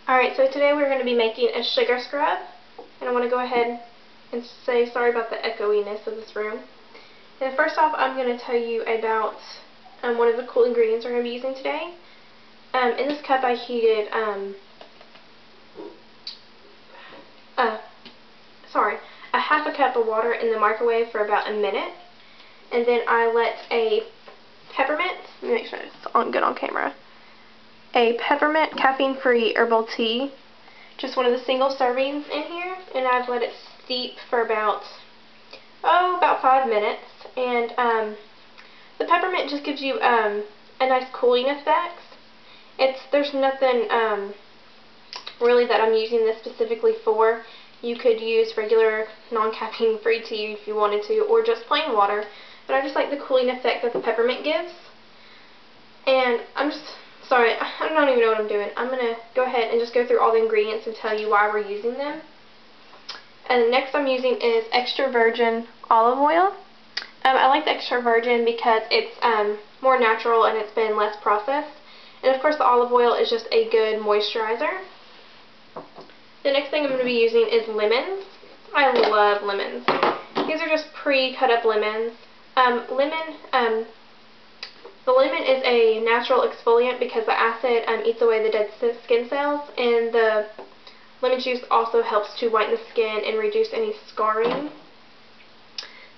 Alright, so today we're going to be making a sugar scrub, and I want to go ahead and say sorry about the echoiness of this room. And first off, I'm going to tell you about one of the cool ingredients we're going to be using today. In this cup I heated a half a cup of water in the microwave for about a minute, and then I let a peppermint, let me make sure it's good on camera, a peppermint caffeine-free herbal tea, just one of the single servings in here, and I've let it steep for about 5 minutes. And the peppermint just gives you a nice cooling effect. There's nothing really that I'm using this specifically for. You could use regular non-caffeine free tea if you wanted to, or just plain water, but I just like the cooling effect that the peppermint gives. And sorry, I don't even know what I'm doing. I'm going to go ahead and just go through all the ingredients and tell you why we're using them. And the next I'm using is extra virgin olive oil. I like the extra virgin because it's more natural and it's been less processed. And of course the olive oil is just a good moisturizer. The next thing I'm going to be using is lemons. I love lemons. These are just pre-cut up lemons. The lemon is a natural exfoliant because the acid eats away the dead skin cells, and the lemon juice also helps to whiten the skin and reduce any scarring.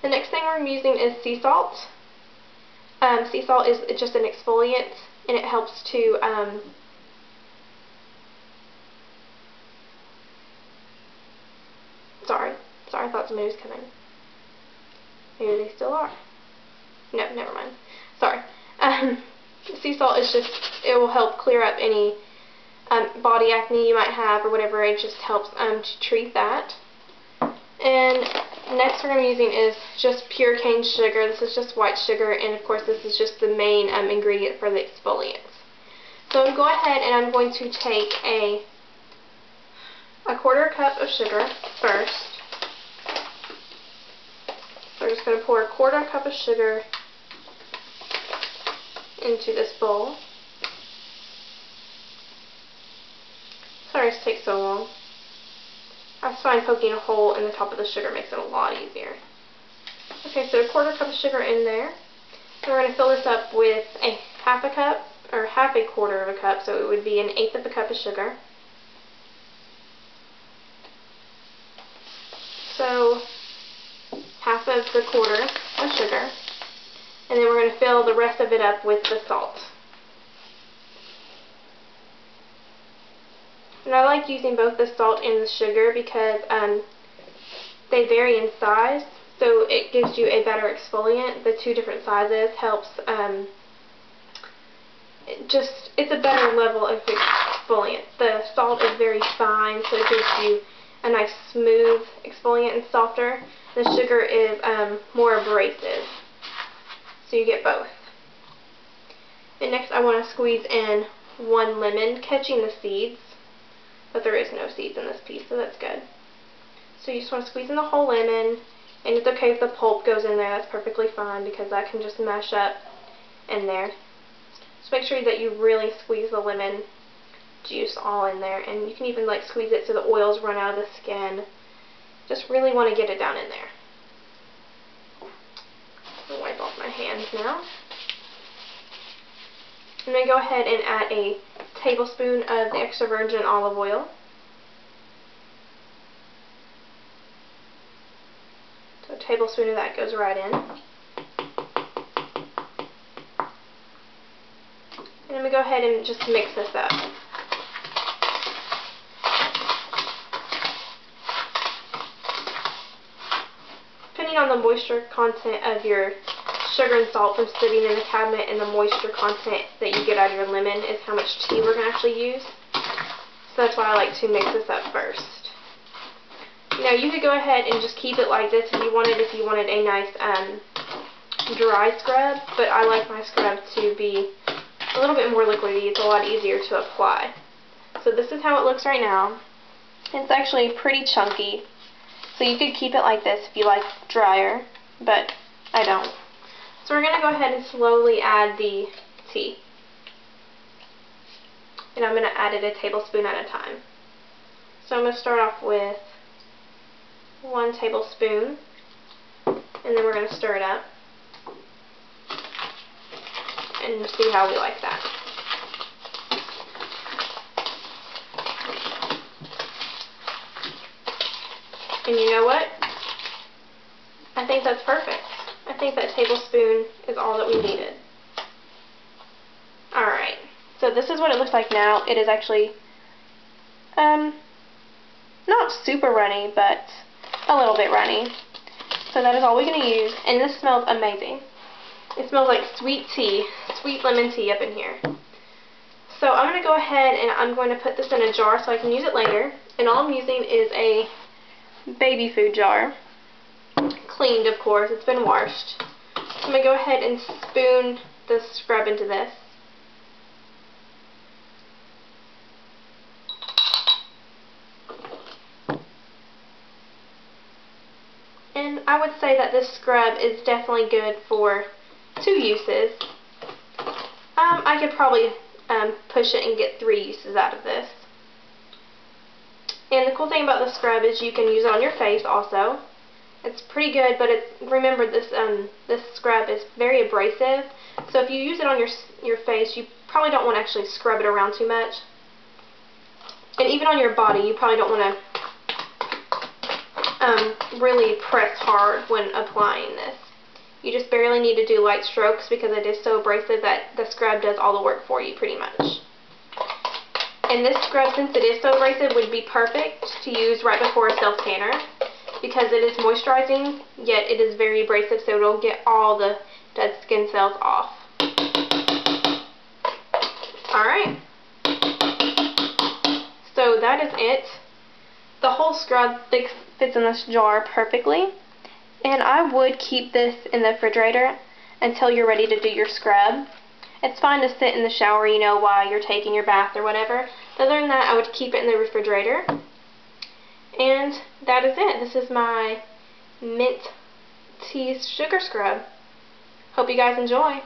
The next thing we're using is sea salt. Sea salt is just an exfoliant, and it helps to sorry, I thought somebody was coming. Maybe they still are. No, never mind. Sorry. Sea salt is just, it will help clear up any body acne you might have or whatever. It just helps to treat that. And next we're going to be using is just pure cane sugar. This is just white sugar, and of course this is just the main ingredient for the exfoliants. So I'm going to go ahead and I'm going to take a 1/4 cup of sugar first. So we're just going to pour 1/4 cup of sugar into this bowl. Sorry it takes so long. I find poking a hole in the top of the sugar makes it a lot easier. Okay, so 1/4 cup of sugar in there. And we're going to fill this up with a half a cup, or half a quarter of a cup, so it would be 1/8 of a cup of sugar. So half of the quarter of sugar. And then we're going to fill the rest of it up with the salt. And I like using both the salt and the sugar because they vary in size, so it gives you a better exfoliant. The two different sizes helps, it's a better level of exfoliant. The salt is very fine, so it gives you a nice smooth exfoliant and softer. The sugar is more abrasive. So you get both. And next I want to squeeze in 1 lemon, catching the seeds, but there is no seeds in this piece, so that's good. So you just want to squeeze in the whole lemon, and it's okay if the pulp goes in there, that's perfectly fine because that can just mash up in there. Just make sure that you really squeeze the lemon juice all in there, and you can even like squeeze it so the oils run out of the skin. Just really want to get it down in there. I'll wipe off my hands now. I'm going to go ahead and add a tablespoon of the extra virgin olive oil. So a tablespoon of that goes right in. And I'm going to go ahead and just mix this up. Depending on the moisture content of your sugar and salt from sitting in the cabinet, and the moisture content that you get out of your lemon is how much tea we're going to actually use. So that's why I like to mix this up first. You know, you could go ahead and just keep it like this if you wanted a nice dry scrub, but I like my scrub to be a little bit more liquidy. It's a lot easier to apply. So this is how it looks right now. It's actually pretty chunky. So you could keep it like this if you like drier, but I don't. So we're going to go ahead and slowly add the tea. and I'm going to add it a tablespoon at a time. So I'm going to start off with 1 tablespoon, and then we're going to stir it up and see how we like that. And you know what? I think that's perfect. I think that tablespoon is all that we needed. Alright, so this is what it looks like now. It is actually not super runny, but a little bit runny. So that is all we're going to use, and this smells amazing. It smells like sweet tea, sweet lemon tea up in here. So I'm going to go ahead and I'm going to put this in a jar so I can use it later. And all I'm using is a baby food jar. Cleaned, of course. It's been washed. So I'm going to go ahead and spoon the scrub into this. And I would say that this scrub is definitely good for 2 uses. I could probably push it and get 3 uses out of this. And the cool thing about the scrub is you can use it on your face also. It's pretty good, but remember this scrub is very abrasive. So if you use it on your face, you probably don't want to actually scrub it around too much. And even on your body, you probably don't want to really press hard when applying this. You just barely need to do light strokes because it is so abrasive that the scrub does all the work for you pretty much. And this scrub, since it is so abrasive, would be perfect to use right before a self-tanner because it is moisturizing, yet it is very abrasive, so it'll get all the dead skin cells off. Alright. So that is it. The whole scrub fits in this jar perfectly. And I would keep this in the refrigerator until you're ready to do your scrub. It's fine to sit in the shower, you know, while you're taking your bath or whatever. But other than that, I would keep it in the refrigerator. And that is it. This is my mint tea sugar scrub. Hope you guys enjoy.